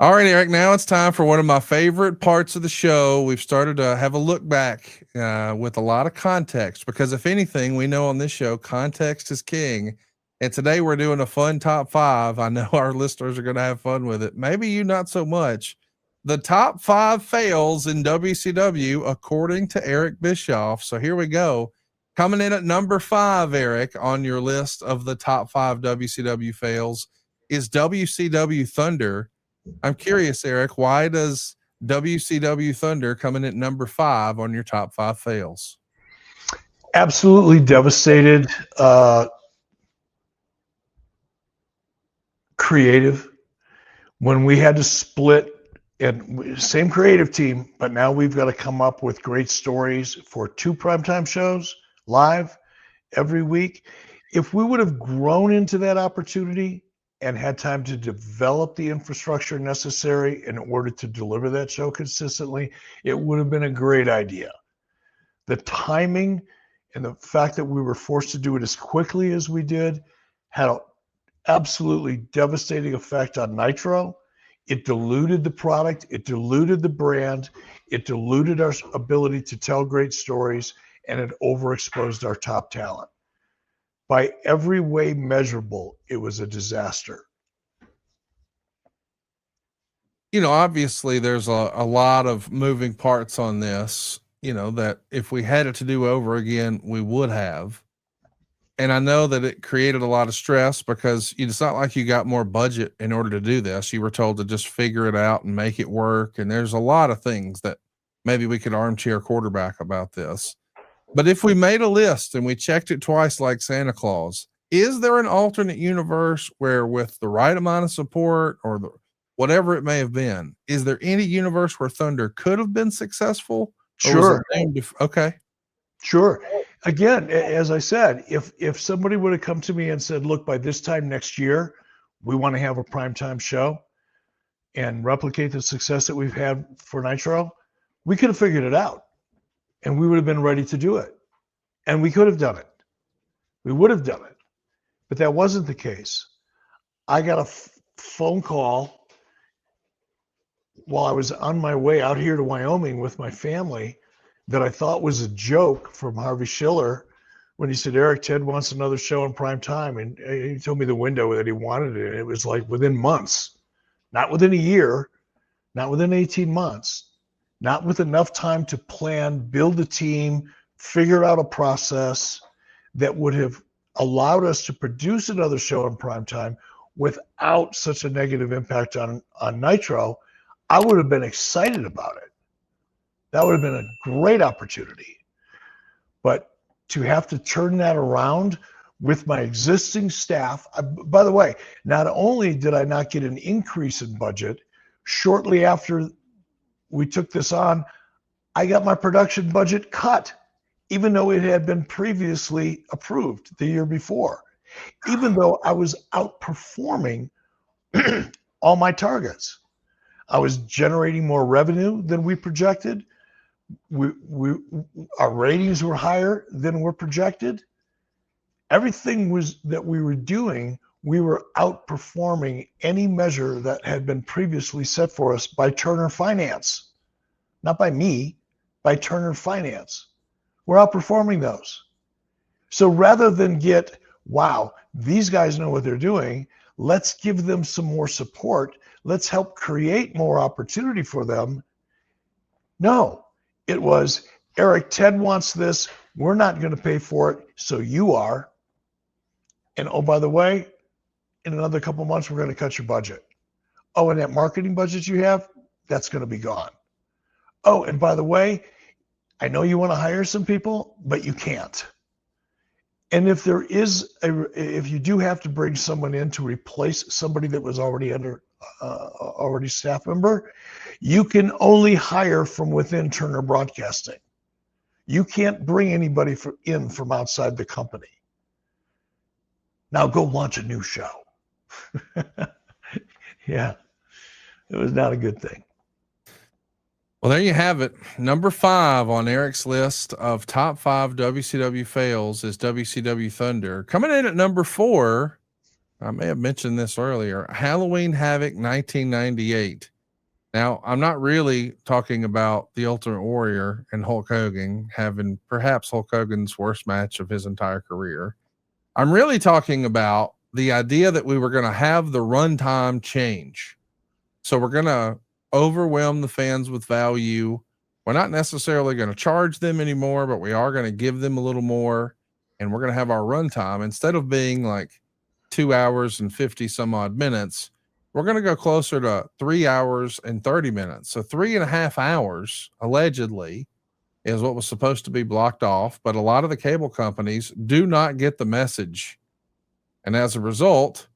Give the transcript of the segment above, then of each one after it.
All right, Eric, now it's time for one of my favorite parts of the show. We've started to have a look back with a lot of context because, if anything, we know on this show, context is king. And today we're doing a fun top five. I know our listeners are going to have fun with it. Maybe you not so much. The top 5 fails in WCW, according to Eric Bischoff. So here we go. Coming in at number 5, Eric, on your list of the top 5 WCW fails is WCW Thunder. I'm curious, Eric, why does WCW Thunder come in at number 5 on your top 5 fails? Absolutely devastated. Creative. When we had to split, and same creative team, but now we've got to come up with great stories for 2 primetime shows live every week. If we would have grown into that opportunity and had time to develop the infrastructure necessary in order to deliver that show consistently, it would have been a great idea. The timing and the fact that we were forced to do it as quickly as we did had an absolutely devastating effect on Nitro. It diluted the product, it diluted the brand, it diluted our ability to tell great stories, and it overexposed our top talent. By every way measurable, it was a disaster. You know, obviously there's a lot of moving parts on this, you know, that if we had it to do over again, we would have. And I know that it created a lot of stress because it's not like you got more budget in order to do this. You were told to just figure it out and make it work. And there's a lot of things that maybe we could armchair quarterback about this. But if we made a list and we checked it twice like Santa Claus, is there an alternate universe where, with the right amount of support or whatever it may have been, is there any universe where Thunder could have been successful? Sure. Okay. Sure. Again, as I said, if somebody would have come to me and said, look, by this time next year, we want to have a primetime show and replicate the success that we've had for Nitro, we could have figured it out and we would have been ready to do it. And we could have done it. We would have done it. But that wasn't the case. I got a phone call while I was on my way out here to Wyoming with my family that I thought was a joke from Harvey Schiller when he said, Eric, Ted wants another show in prime time. And he told me the window that he wanted it. It was like within months, not within a year, not within 18 months, not with enough time to plan, build a team, figure out a process that would have allowed us to produce another show in prime time without such a negative impact on Nitro. I would have been excited about it. That would have been a great opportunity. But to have to turn that around with my existing staff, by the way, not only did I not get an increase in budget, shortly after we took this on, I got my production budget cut, even though it had been previously approved the year before, even though I was outperforming all my targets. I was generating more revenue than we projected. Our ratings were higher than were projected. Everything was that we were doing, we were outperforming any measure that had been previously set for us by Turner Finance, not by me, by Turner Finance. We're outperforming those. So rather than get, wow, these guys know what they're doing, let's give them some more support. Let's help create more opportunity for them. No. It was, Eric, Ted wants this. We're not going to pay for it, so you are. And oh, by the way, in another couple of months, we're going to cut your budget. Oh, and that marketing budget you have, that's going to be gone. Oh, and by the way, I know you want to hire some people, but you can't. And if you do have to bring someone in to replace somebody that was already already staff member, you can only hire from within Turner Broadcasting. You can't bring anybody in from outside the company. Now go launch a new show. Yeah, it was not a good thing. Well, there you have it. Number 5 on Eric's list of top 5 WCW fails is WCW Thunder. Coming in at number 4, I may have mentioned this earlier, Halloween Havoc 1998. Now, I'm not really talking about the Ultimate Warrior and Hulk Hogan having perhaps Hulk Hogan's worst match of his entire career. I'm really talking about the idea that we were going to have the runtime change. So we're going to overwhelm the fans with value. We're not necessarily going to charge them anymore, but we are going to give them a little more. And we're going to have our runtime instead of being like 2 hours and 50 some odd minutes. We're going to go closer to 3 hours and 30 minutes. So 3.5 hours allegedly is what was supposed to be blocked off. But a lot of the cable companies do not get the message. And as a result,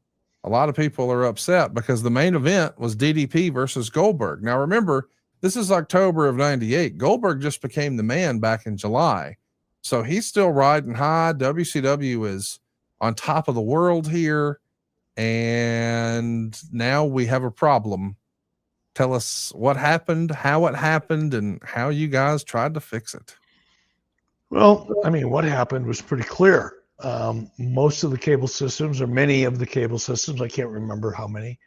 a lot of people are upset because the main event was DDP versus Goldberg. Now, remember, this is October of 98. Goldberg just became the man back in July. So he's still riding high. WCW is on top of the world here. And now we have a problem. Tell us what happened, how it happened, and how you guys tried to fix it. Well, I mean, what happened was pretty clear. Most of the cable systems, or many of the cable systems, I can't remember how many,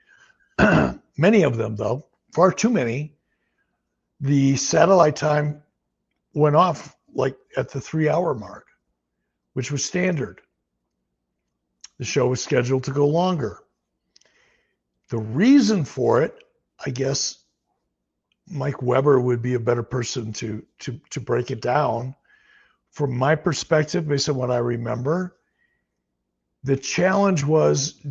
many of them though, far too many, the satellite time went off like at the 3 hour mark, which was standard. The show was scheduled to go longer. The reason for it, I guess Mike Weber would be a better person to break it down. From my perspective, based on what I remember, the challenge was,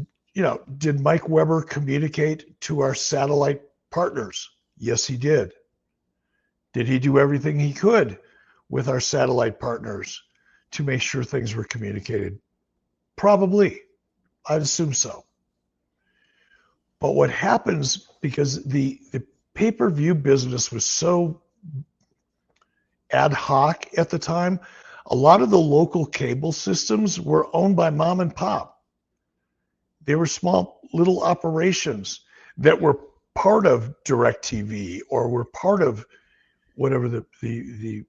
did Mike Weber communicate to our satellite partners? Yes, he did. Did he do everything he could with our satellite partners to make sure things were communicated? Probably. I'd assume so. But what happens, because the pay-per-view business was so ad hoc at the time, a lot of the local cable systems were owned by mom and pop. They were small little operations that were part of DirecTV or were part of whatever the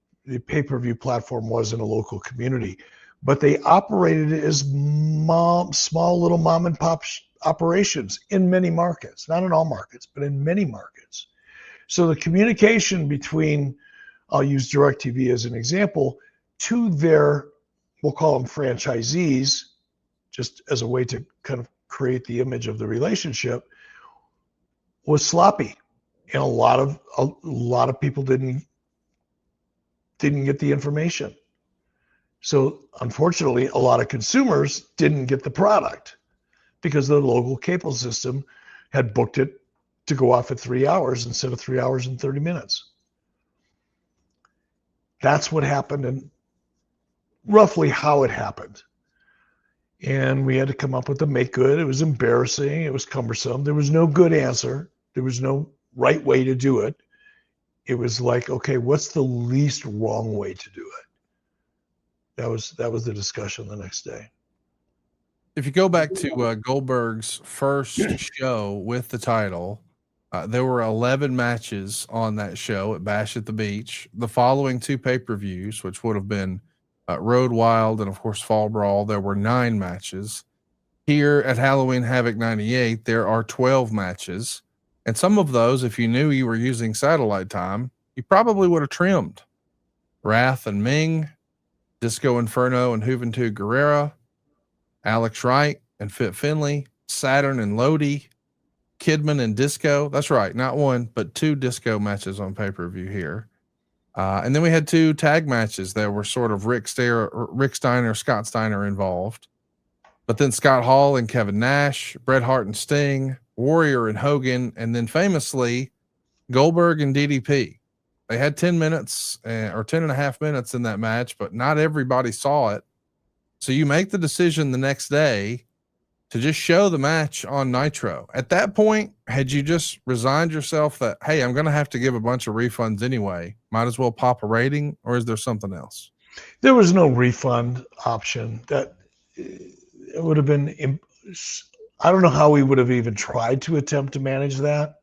pay-per-view platform was in a local community. But they operated as small little mom and pop operations in many markets, not in all markets, but in many markets. So the communication between, I'll use DirecTV as an example, to their, we'll call them franchisees, just as a way to kind of create the image of the relationship, was sloppy. And a lot of people didn't get the information. So unfortunately, a lot of consumers didn't get the product because the local cable system had booked it to go off at 3 hours instead of 3 hours and 30 minutes. That's what happened and roughly how it happened. And we had to come up with a make good. It was embarrassing. It was cumbersome. There was no good answer. There was no right way to do it. It was like, okay, what's the least wrong way to do it? That was the discussion the next day. If you go back to Goldberg's first show with the title, there were 11 matches on that show at Bash at the Beach. The following two pay-per-views, which would have been Road Wild and, of course, Fall Brawl, there were 9 matches. Here at Halloween Havoc 98, there are 12 matches. And some of those, if you knew you were using satellite time, you probably would have trimmed. Wrath and Ming, Disco Inferno and Juventud Guerrera, Alex Wright and Fit Finley, Saturn and Lodi, Kidman and Disco. That's right, not one, but 2 disco matches on pay-per-view here. And then we had 2 tag matches that were sort of Rick Steiner, Scott Steiner involved. But then Scott Hall and Kevin Nash, Bret Hart and Sting, Warrior and Hogan, and then famously Goldberg and DDP. They had 10 minutes or 10 and a half minutes in that match, but not everybody saw it. So you make the decision the next day to just show the match on Nitro. At that point, had you just resigned yourself that, hey, I'm going to have to give a bunch of refunds anyway, might as well pop a rating, or is there something else? There was no refund option. That it would have been, I don't know how we would have even tried to attempt to manage that.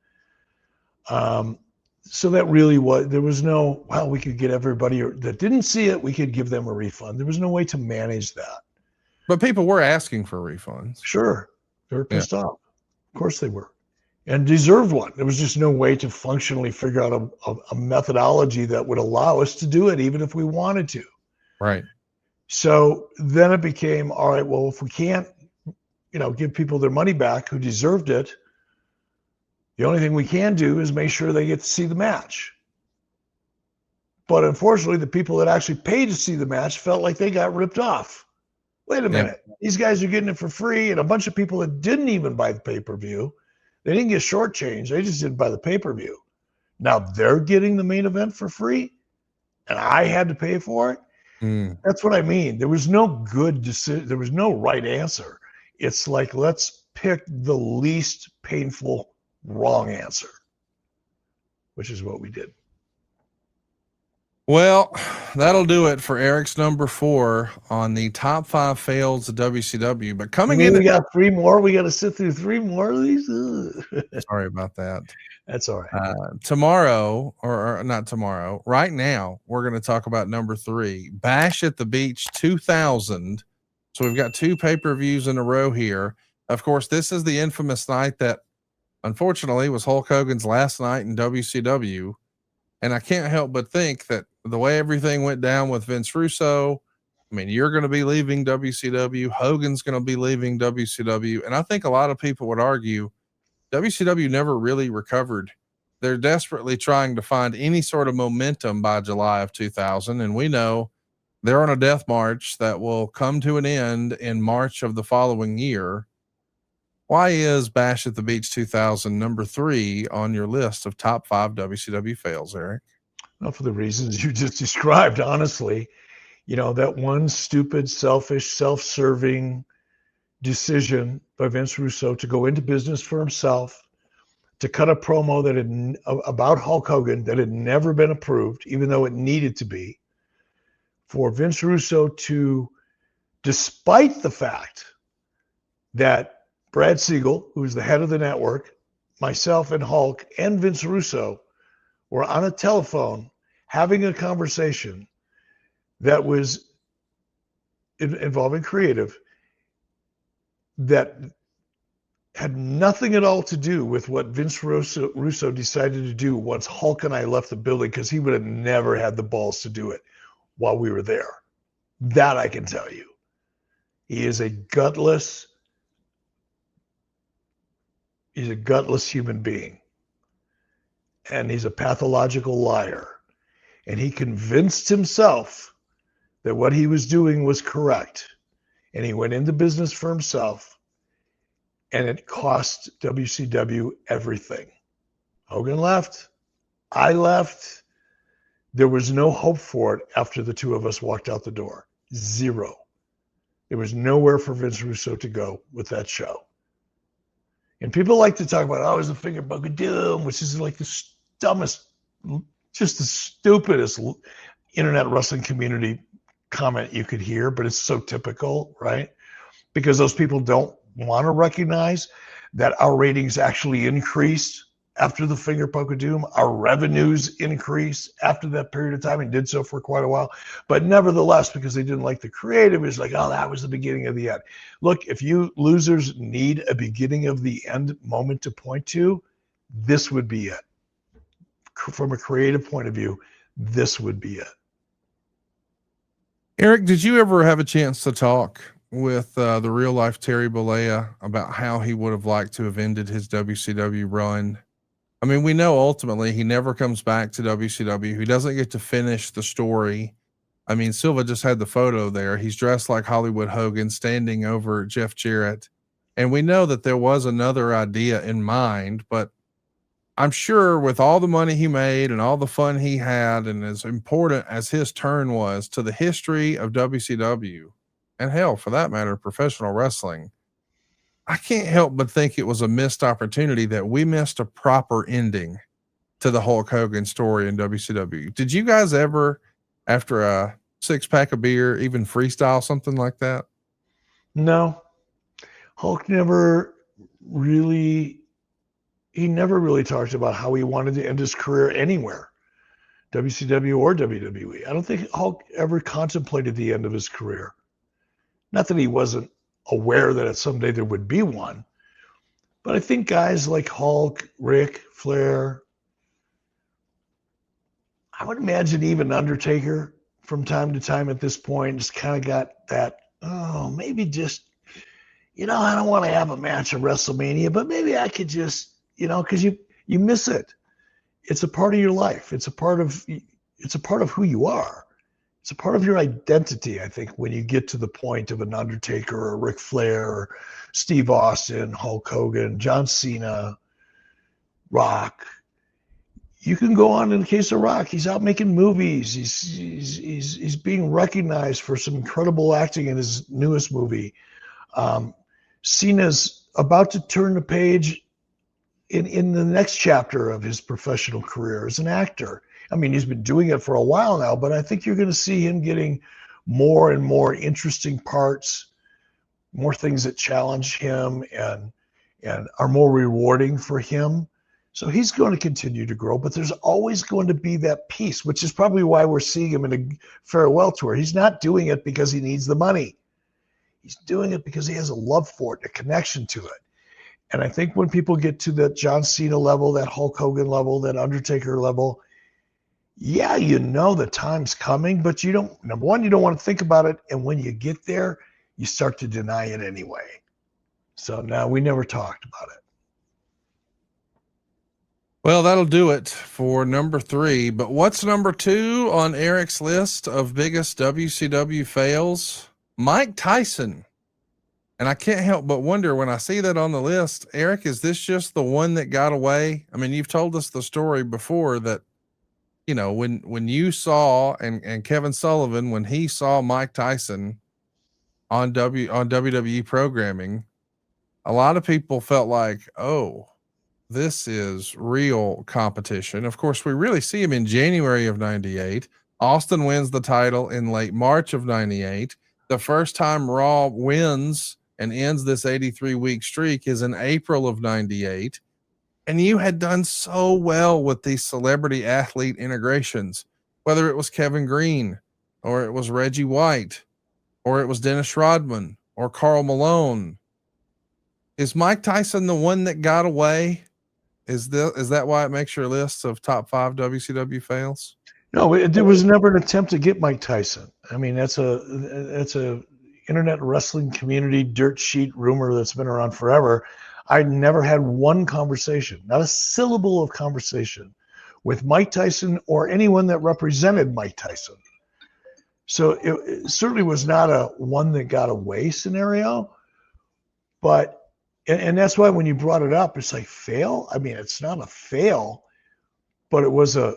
So that really was, there was no, well, we could get everybody that didn't see it, we could give them a refund. There was no way to manage that. But people were asking for refunds. Sure. They were pissed off. Of course they were. and deserved one. There was just no way to functionally figure out a methodology that would allow us to do it, even if we wanted to. Right. So then it became, all right, well, if we can't, give people their money back who deserved it, the only thing we can do is make sure they get to see the match. But unfortunately, the people that actually paid to see the match felt like they got ripped off. Wait a minute. These guys are getting it for free, and a bunch of people that didn't even buy the pay-per-view, they didn't get shortchanged. They just didn't buy the pay-per-view. Now they're getting the main event for free, and I had to pay for it. That's what I mean. There was no good decision. There was no right answer. It's like, let's pick the least painful wrong answer, which is what we did. Well, that'll do it for Eric's number 4 on the top 5 fails of WCW. But coming in, we got 3 more. We got to sit through 3 more of these. Sorry about that. That's all right. Tomorrow, or not tomorrow, right now, we're going to talk about number 3, Bash at the Beach 2000. So we've got 2 pay-per-views in a row here. Of course, this is the infamous night that, unfortunately, was Hulk Hogan's last night in WCW. And I can't help but think that the way everything went down with Vince Russo, I mean, you're going to be leaving WCW. Hogan's going to be leaving WCW. And I think a lot of people would argue WCW never really recovered. They're desperately trying to find any sort of momentum by July of 2000. And we know they're on a death march that will come to an end in March of the following year. Why is Bash at the Beach 2000 number 3 on your list of top 5 WCW fails, Eric? Well, for the reasons you just described, honestly, that one stupid, selfish, self-serving decision by Vince Russo to go into business for himself, to cut a promo about Hulk Hogan that had never been approved, even though it needed to be, for Vince Russo to, despite the fact that Brad Siegel, who's the head of the network, myself and Hulk and Vince Russo were on a telephone having a conversation that was involving creative that had nothing at all to do with what Vince Russo decided to do once Hulk and I left the building, because he would have never had the balls to do it while we were there. That I can tell you. He is a gutless human being. And he's a pathological liar. And he convinced himself that what he was doing was correct. And he went into business for himself. And it cost WCW everything. Hogan left. I left. There was no hope for it after the 2 of us walked out the door. 0. There was nowhere for Vince Russo to go with that show. And people like to talk about, it was the finger bug of doom, which is like the dumbest, just the stupidest internet wrestling community comment you could hear, but it's so typical, right? Because those people don't want to recognize that our ratings actually increased after the finger poke of doom. Our revenues increased after that period of time and did so for quite a while. But nevertheless, because they didn't like the creative, it's like, that was the beginning of the end. Look, if you losers need a beginning of the end moment to point to, this would be it. From a creative point of view, this would be it. Eric, did you ever have a chance to talk with the real life Terry Bollea about how he would have liked to have ended his WCW run? I mean, we know ultimately he never comes back to WCW. He doesn't get to finish the story. I mean, Silva just had the photo there. He's dressed like Hollywood Hogan standing over Jeff Jarrett. And we know that there was another idea in mind, but I'm sure with all the money he made and all the fun he had, and as important as his turn was to the history of WCW, and hell, for that matter, professional wrestling, I can't help but think it was a missed opportunity that we missed a proper ending to the Hulk Hogan story in WCW. Did you guys ever, after a 6-pack of beer, even freestyle something like that? No. Hulk never really talked about how he wanted to end his career anywhere, WCW or WWE. I don't think Hulk ever contemplated the end of his career. Not that he wasn't aware that someday there would be one, But I think guys like Hulk, Rick, Flair, I would imagine even Undertaker from time to time at this point just kind of got that, oh, maybe just, I don't want to have a match at WrestleMania, but maybe I could just, because you miss it. It's a part of your life. It's a part of who you are. It's a part of your identity, I think, when you get to the point of an Undertaker or Ric Flair or Steve Austin, Hulk Hogan, John Cena, Rock. You can go on in the case of Rock. He's out making movies. He's being recognized for some incredible acting in his newest movie. Cena's about to turn the page in the next chapter of his professional career as an actor. I mean, he's been doing it for a while now, but I think you're going to see him getting more and more interesting parts, more things that challenge him and are more rewarding for him. So he's going to continue to grow, but there's always going to be that piece, which is probably why we're seeing him in a farewell tour. He's not doing it because he needs the money. He's doing it because he has a love for it, a connection to it. And I think when people get to that John Cena level, that Hulk Hogan level, that Undertaker level, yeah, the time's coming, but number one, you don't want to think about it. And when you get there, you start to deny it anyway. So now we never talked about it. Well, that'll do it for number 3. But what's number 2 on Eric's list of biggest WCW fails? Mike Tyson. And I can't help but wonder when I see that on the list, Eric, is this just the one that got away? I mean, you've told us the story before that, when you saw and Kevin Sullivan, when he saw Mike Tyson on WWE programming, a lot of people felt like, oh, this is real competition. Of course, we really see him in January of 98. Austin wins the title in late March of 98. The first time Raw wins and ends this 83-week streak is in April of 98. And you had done so well with these celebrity athlete integrations, whether it was Kevin Green or it was Reggie White or it was Dennis Rodman or Karl Malone. Is Mike Tyson the one that got away? Is that why it makes your list of top 5 WCW fails? No, there was never an attempt to get Mike Tyson. I mean, that's a internet wrestling community dirt sheet rumor that's been around forever. I never had one conversation, not a syllable of conversation with Mike Tyson or anyone that represented Mike Tyson. So it certainly was not a one that got away scenario, but, and that's why when you brought it up, it's like fail. I mean, it's not a fail, but it was a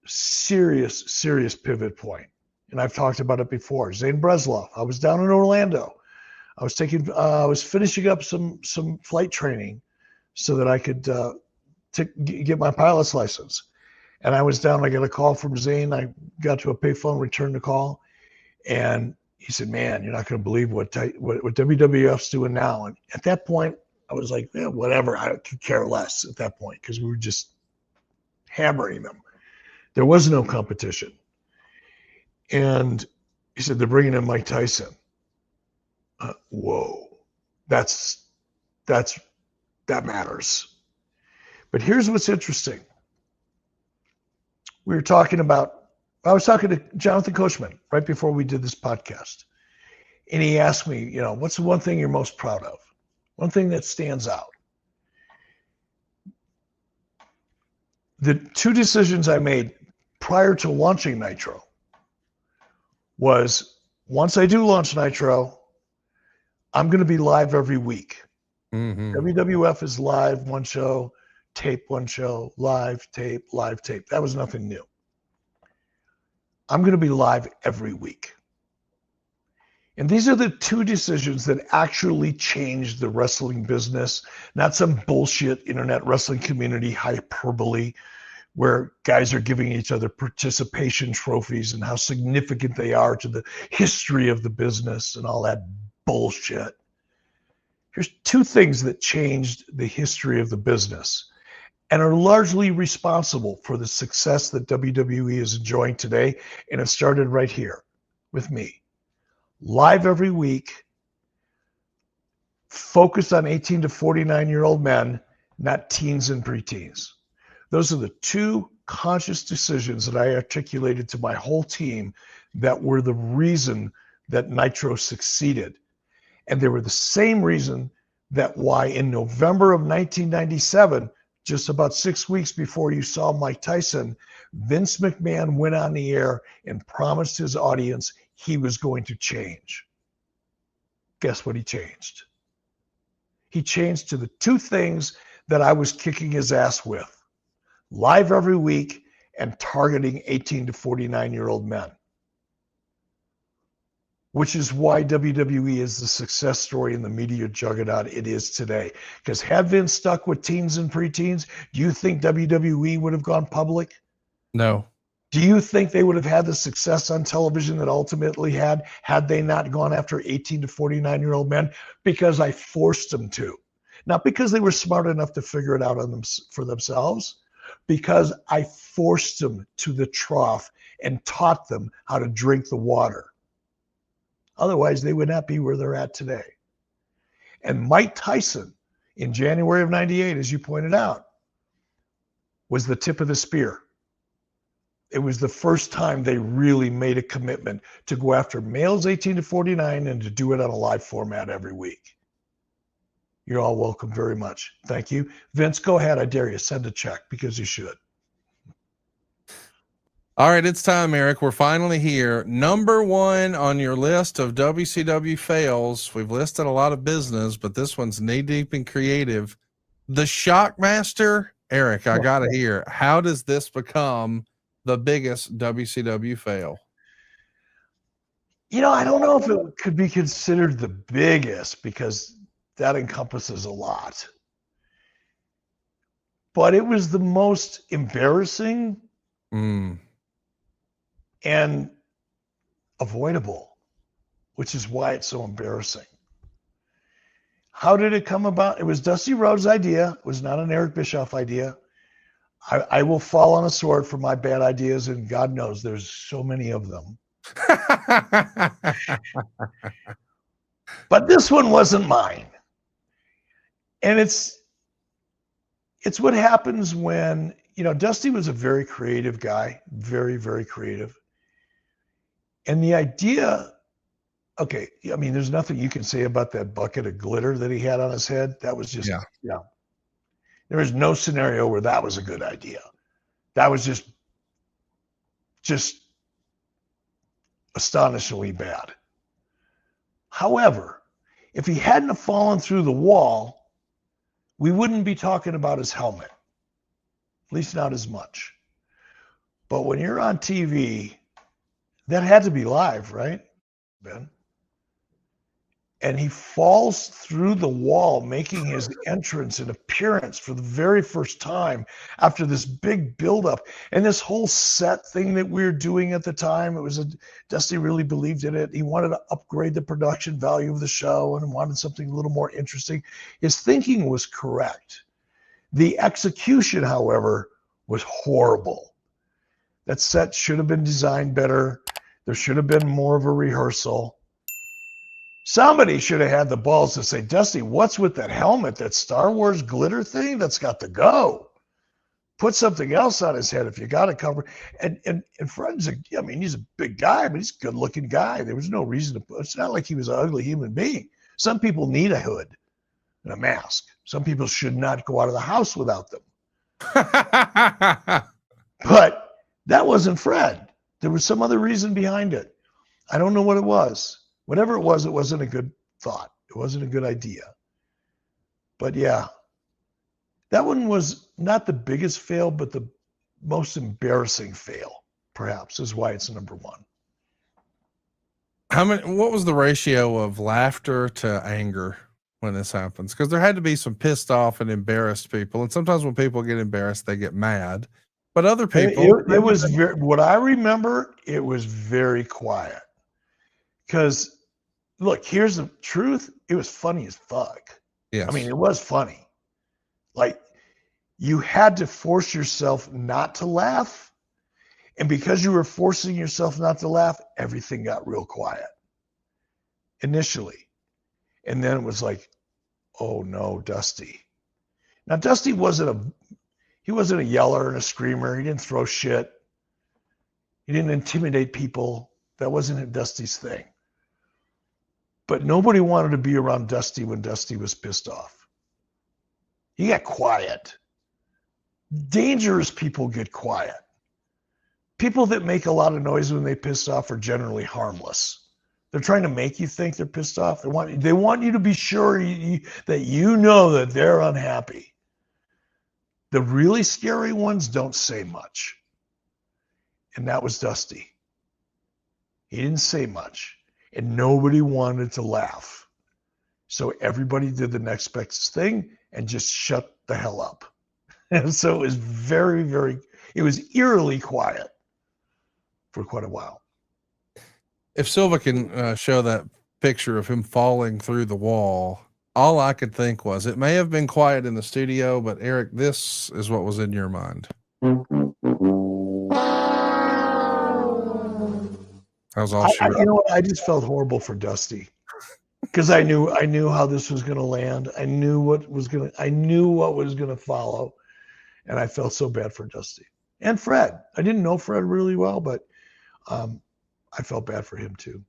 serious pivot point. And I've talked about it before. Zane Bresloff. I was down in Orlando. I was finishing up some flight training so that I could get my pilot's license. And I was down. I got a call from Zane. I got to a payphone, returned the call, and he said, "Man, you're not going to believe what WWF's doing now." And at that point, I was like, "Yeah, whatever. I could care less." At that point, because we were just hammering them. There was no competition. And he said, "They're bringing in Mike Tyson." Whoa, that matters. But here's what's interesting. I was talking to Jonathan Coachman right before we did this podcast. And he asked me, what's the one thing you're most proud of? One thing that stands out. The 2 decisions I made prior to launching Nitro was, once I do launch Nitro, I'm going to be live every week. Mm-hmm. WWF is live one show, tape one show, live tape. That was nothing new. I'm going to be live every week. And these are the 2 decisions that actually changed the wrestling business, not some bullshit internet wrestling community hyperbole where guys are giving each other participation trophies and how significant they are to the history of the business and all that bullshit. Here's 2 things that changed the history of the business and are largely responsible for the success that WWE is enjoying today. And it started right here with me. Live every week, focused on 18 to 49-year-old men, not teens and preteens. Those are the two conscious decisions that I articulated to my whole team that were the reason that Nitro succeeded. And they were the same reason that why in November of 1997, just about 6 weeks before you saw Mike Tyson, Vince McMahon went on the air and promised his audience he was going to change. Guess what he changed? He changed to the two things that I was kicking his ass with: live every week and targeting 18 to 49-year-old men. Which is why WWE is the success story in the media juggernaut it is today. Because had Vince stuck with teens and preteens, do you think WWE would have gone public? No. Do you think they would have had the success on television that ultimately had they not gone after 18 to 49-year-old men? Because I forced them to. Not because they were smart enough to figure it out on them for themselves, because I forced them to the trough and taught them how to drink the water. Otherwise, they would not be where they're at today. And Mike Tyson, in January of '98, as you pointed out, was the tip of the spear. It was the first time they really made a commitment to go after males 18 to 49 and to do it on a live format every week. You're all welcome very much. Thank you. Vince, go ahead. I dare you. Send a check, because you should. All right, it's time, Eric. We're finally here. Number one on your list of WCW fails. We've listed a lot of business, but this one's knee deep and creative. The Shockmaster. Eric, I got to hear, how does this become the biggest WCW fail? You know, I don't know if it could be considered the biggest, because that encompasses a lot. But it was the most embarrassing and avoidable, which is why it's so embarrassing. How did it come about? It was Dusty Rhodes' idea. It was not an Eric Bischoff idea. I will fall on a sword for my bad ideas, and God knows there's so many of them. But this one wasn't mine. And it's what happens when, you know, Dusty was a very creative guy, very, very creative. And the idea, okay, I mean, there's nothing you can say about that bucket of glitter that he had on his head. That was just, yeah. There was no scenario where that was a good idea. That was just astonishingly bad. However, if he hadn't have fallen through the wall, we wouldn't be talking about his helmet, at least not as much. But when you're on TV, that had to be live, right, Ben? And he falls through the wall, making his entrance and appearance for the very first time after this big buildup. And this whole set thing that we were doing at the time, Dusty really believed in it. He wanted to upgrade the production value of the show and wanted something a little more interesting. His thinking was correct. The execution, however, was horrible. That set should have been designed better. There should have been more of a rehearsal. Somebody should have had the balls to say, Dusty, what's with that helmet, that Star Wars glitter thing? That's got to go. Put something else on his head if you got to cover. And Fred's, I mean, he's a big guy, but he's a good-looking guy. There was no reason to put. It's not like he was an ugly human being. Some people need a hood and a mask. Some people should not go out of the house without them. But that wasn't Fred. There was some other reason behind it. I don't know what it was. Whatever it wasn't a good thought. It wasn't a good idea. But yeah, that one was not the biggest fail, but the most embarrassing fail, perhaps, is why it's number one. What was the ratio of laughter to anger when this happens? Because there had to be some pissed off and embarrassed people. And sometimes when people get embarrassed, they get mad. But other people, it was what I remember, it was very quiet. Because look, here's the truth. It was funny as fuck. Yes. I mean, it was funny. Like, you had to force yourself not to laugh. And because you were forcing yourself not to laugh, everything got real quiet initially. And then it was like, oh no, Dusty. Now, Dusty wasn't a yeller and a screamer. He didn't throw shit. He didn't intimidate people. That wasn't Dusty's thing. But nobody wanted to be around Dusty when Dusty was pissed off. He got quiet. Dangerous people get quiet. People that make a lot of noise when they piss off are generally harmless. They're trying to make you think they're pissed off. They want you to be sure that you know that they're unhappy. The really scary ones don't say much. And that was Dusty. He didn't say much. And nobody wanted to laugh. So everybody did the next best thing and just shut the hell up. And so it was it was eerily quiet for quite a while. If Silva can show that picture of him falling through the wall, all I could think was it may have been quiet in the studio, but Eric, this is what was in your mind. That was all. You know what? I just felt horrible for Dusty because I knew how this was going to land. I knew what was going to follow, and I felt so bad for Dusty and Fred. I didn't know Fred really well, but I felt bad for him too.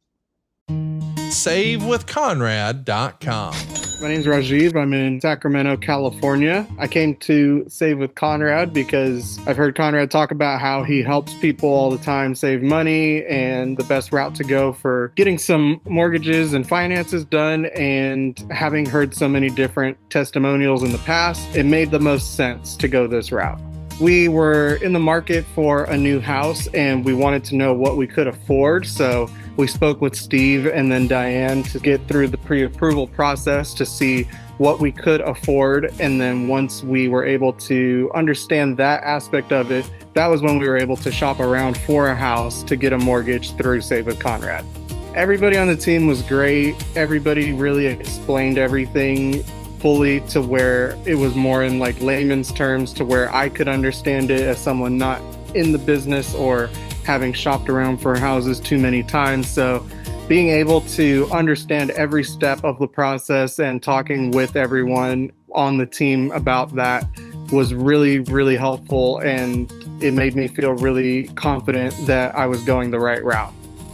SaveWithConrad.com. My name is Rajiv. I'm in Sacramento, California. I came to Save with Conrad because I've heard Conrad talk about how he helps people all the time save money and the best route to go for getting some mortgages and finances done. And having heard so many different testimonials in the past, it made the most sense to go this route. We were in the market for a new house and we wanted to know what we could afford. So we spoke with Steve and then Diane to get through the pre-approval process to see what we could afford. And then once we were able to understand that aspect of it, that was when we were able to shop around for a house to get a mortgage through Save with Conrad. Everybody on the team was great. Everybody really explained everything fully to where it was more in like layman's terms to where I could understand it as someone not in the business or having shopped around for houses too many times. So being able to understand every step of the process and talking with everyone on the team about that was really, really helpful. And it made me feel really confident that I was going the right route.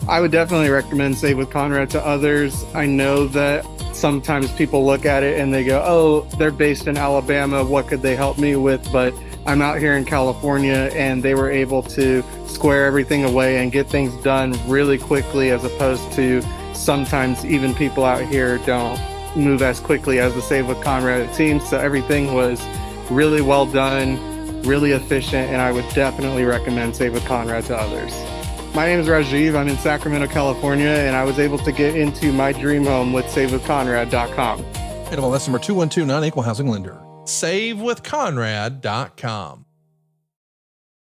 I would definitely recommend Save with Conrad to others. I know that sometimes people look at it and they go, oh, they're based in Alabama. What could they help me with? But I'm out here in California and they were able to square everything away and get things done really quickly, as opposed to sometimes even people out here don't move as quickly as the Save with Conrad team. So everything was really well done, really efficient, and I would definitely recommend Save with Conrad to others. My name is Rajiv. I'm in Sacramento, California, and I was able to get into my dream home with SaveWithConrad.com. That's number 212, non-equal housing lender. SaveWithConrad.com.